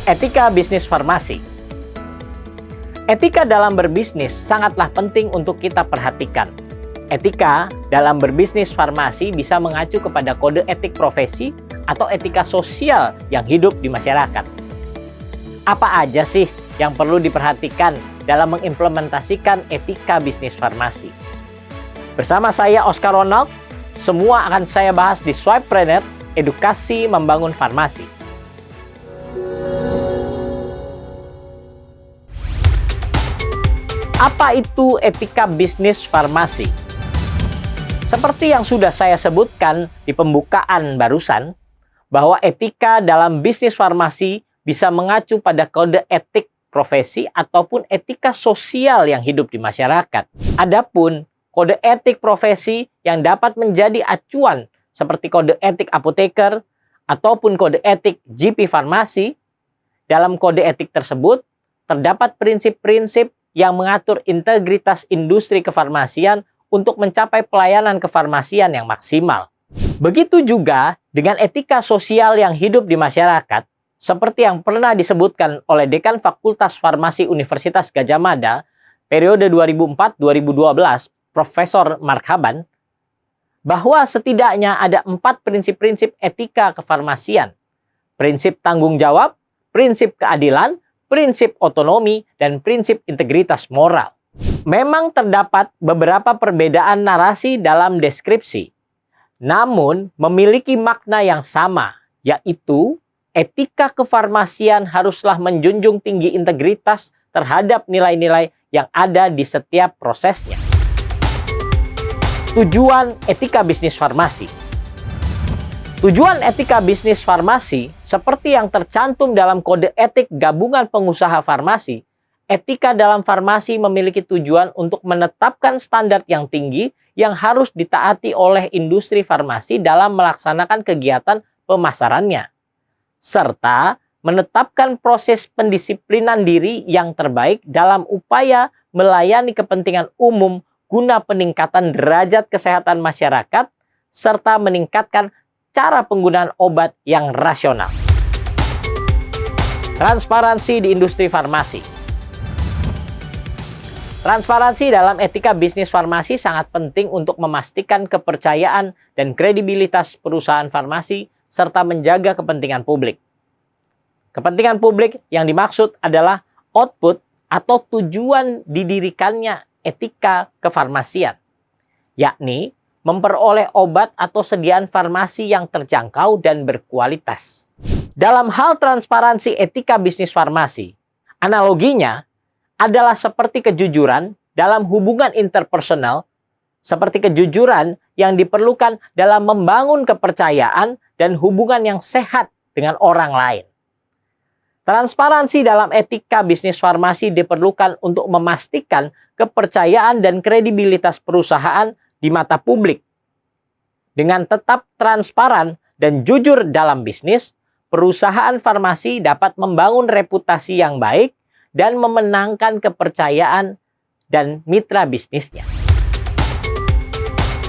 Etika bisnis farmasi. Etika dalam berbisnis sangatlah penting untuk kita perhatikan. Etika dalam berbisnis farmasi bisa mengacu kepada kode etik profesi atau etika sosial yang hidup di masyarakat. Apa aja sih yang perlu diperhatikan dalam mengimplementasikan etika bisnis farmasi? Bersama saya Oscar Ronald, semua akan saya bahas di Swipepreneur, edukasi membangun farmasi. Apa itu etika bisnis farmasi? Seperti yang sudah saya sebutkan di pembukaan barusan, bahwa etika dalam bisnis farmasi bisa mengacu pada kode etik profesi ataupun etika sosial yang hidup di masyarakat. Adapun kode etik profesi yang dapat menjadi acuan seperti kode etik apoteker ataupun kode etik GP farmasi, dalam kode etik tersebut terdapat prinsip-prinsip yang mengatur integritas industri kefarmasian untuk mencapai pelayanan kefarmasian yang maksimal. Begitu juga dengan etika sosial yang hidup di masyarakat, seperti yang pernah disebutkan oleh Dekan Fakultas Farmasi Universitas Gadjah Mada periode 2004-2012, Profesor Mark Haban, bahwa setidaknya ada 4 prinsip-prinsip etika kefarmasian: prinsip tanggung jawab, prinsip keadilan, prinsip otonomi, dan prinsip integritas moral. Memang terdapat beberapa perbedaan narasi dalam deskripsi, namun memiliki makna yang sama, yaitu etika kefarmasian haruslah menjunjung tinggi integritas terhadap nilai-nilai yang ada di setiap prosesnya. Tujuan etika bisnis farmasi. Tujuan etika bisnis farmasi, seperti yang tercantum dalam kode etik gabungan pengusaha farmasi, etika dalam farmasi memiliki tujuan untuk menetapkan standar yang tinggi yang harus ditaati oleh industri farmasi dalam melaksanakan kegiatan pemasarannya, serta menetapkan proses pendisiplinan diri yang terbaik dalam upaya melayani kepentingan umum guna peningkatan derajat kesehatan masyarakat, serta meningkatkan cara penggunaan obat yang rasional. Transparansi di industri farmasi. Transparansi dalam etika bisnis farmasi sangat penting untuk memastikan kepercayaan dan kredibilitas perusahaan farmasi serta menjaga kepentingan publik. Kepentingan publik yang dimaksud adalah output atau tujuan didirikannya etika kefarmasian, yakni memperoleh obat atau sediaan farmasi yang terjangkau dan berkualitas. Dalam hal transparansi etika bisnis farmasi, analoginya adalah seperti kejujuran dalam hubungan interpersonal, seperti kejujuran yang diperlukan dalam membangun kepercayaan dan hubungan yang sehat dengan orang lain. Transparansi dalam etika bisnis farmasi diperlukan untuk memastikan kepercayaan dan kredibilitas perusahaan di mata publik. Dengan tetap transparan dan jujur dalam bisnis, perusahaan farmasi dapat membangun reputasi yang baik dan memenangkan kepercayaan dan mitra bisnisnya.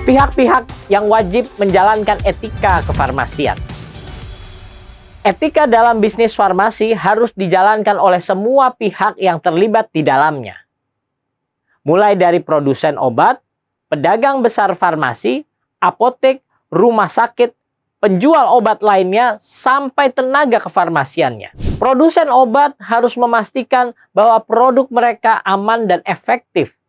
Pihak-pihak yang wajib menjalankan etika kefarmasian. Etika dalam bisnis farmasi harus dijalankan oleh semua pihak yang terlibat di dalamnya. Mulai dari produsen obat, pedagang besar farmasi, apotek, rumah sakit, penjual obat lainnya, sampai tenaga kefarmasiannya. Produsen obat harus memastikan bahwa produk mereka aman dan efektif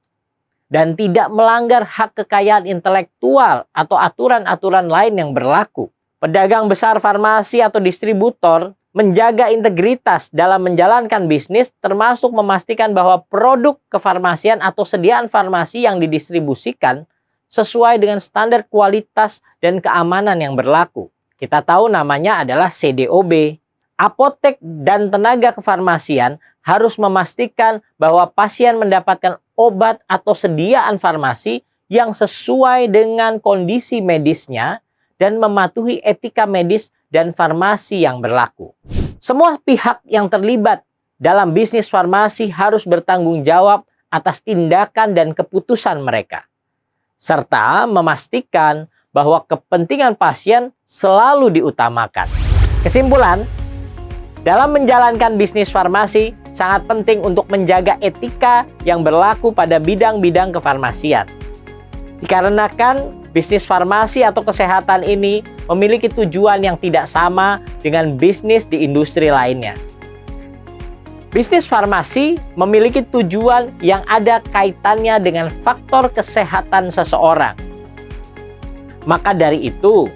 dan tidak melanggar hak kekayaan intelektual atau aturan-aturan lain yang berlaku. Pedagang besar farmasi atau distributor menjaga integritas dalam menjalankan bisnis, termasuk memastikan bahwa produk kefarmasian atau sediaan farmasi yang didistribusikan sesuai dengan standar kualitas dan keamanan yang berlaku. Kita tahu namanya adalah CDOB. Apotek dan tenaga kefarmasian harus memastikan bahwa pasien mendapatkan obat atau sediaan farmasi yang sesuai dengan kondisi medisnya dan mematuhi etika medis dan farmasi yang berlaku. Semua pihak yang terlibat dalam bisnis farmasi harus bertanggung jawab atas tindakan dan keputusan mereka, serta memastikan bahwa kepentingan pasien selalu diutamakan. Kesimpulan, Dalam menjalankan bisnis farmasi, sangat penting untuk menjaga etika yang berlaku pada bidang-bidang kefarmasian. Dikarenakan bisnis farmasi atau kesehatan ini memiliki tujuan yang tidak sama dengan bisnis di industri lainnya. Bisnis farmasi memiliki tujuan yang ada kaitannya dengan faktor kesehatan seseorang. Maka dari itu,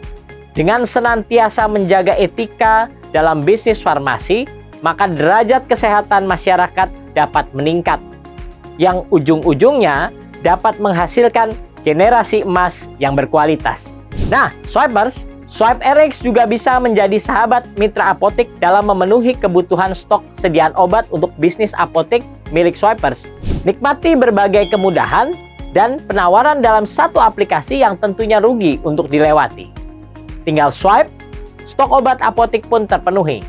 dengan senantiasa menjaga etika dalam bisnis farmasi, maka derajat kesehatan masyarakat dapat meningkat, yang ujung-ujungnya dapat menghasilkan generasi emas yang berkualitas. Nah, Swipers, Swipe RX juga bisa menjadi sahabat mitra apotek dalam memenuhi kebutuhan stok sediaan obat untuk bisnis apotek milik Swipers. Nikmati berbagai kemudahan dan penawaran dalam satu aplikasi yang tentunya rugi untuk dilewati. Tinggal swipe, stok obat apotek pun terpenuhi.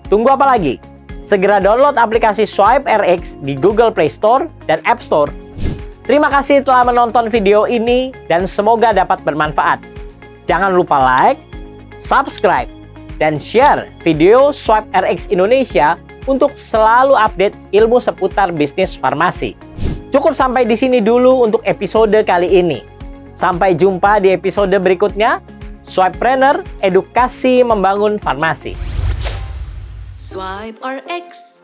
Tunggu apa lagi? Segera download aplikasi Swipe RX di Google Play Store dan App Store. Terima kasih telah menonton video ini dan semoga dapat bermanfaat. Jangan lupa like, subscribe, dan share video Swipe RX Indonesia untuk selalu update ilmu seputar bisnis farmasi. Cukup sampai di sini dulu untuk episode kali ini. Sampai jumpa di episode berikutnya. Swipepreneur, edukasi membangun farmasi. Swipe RX.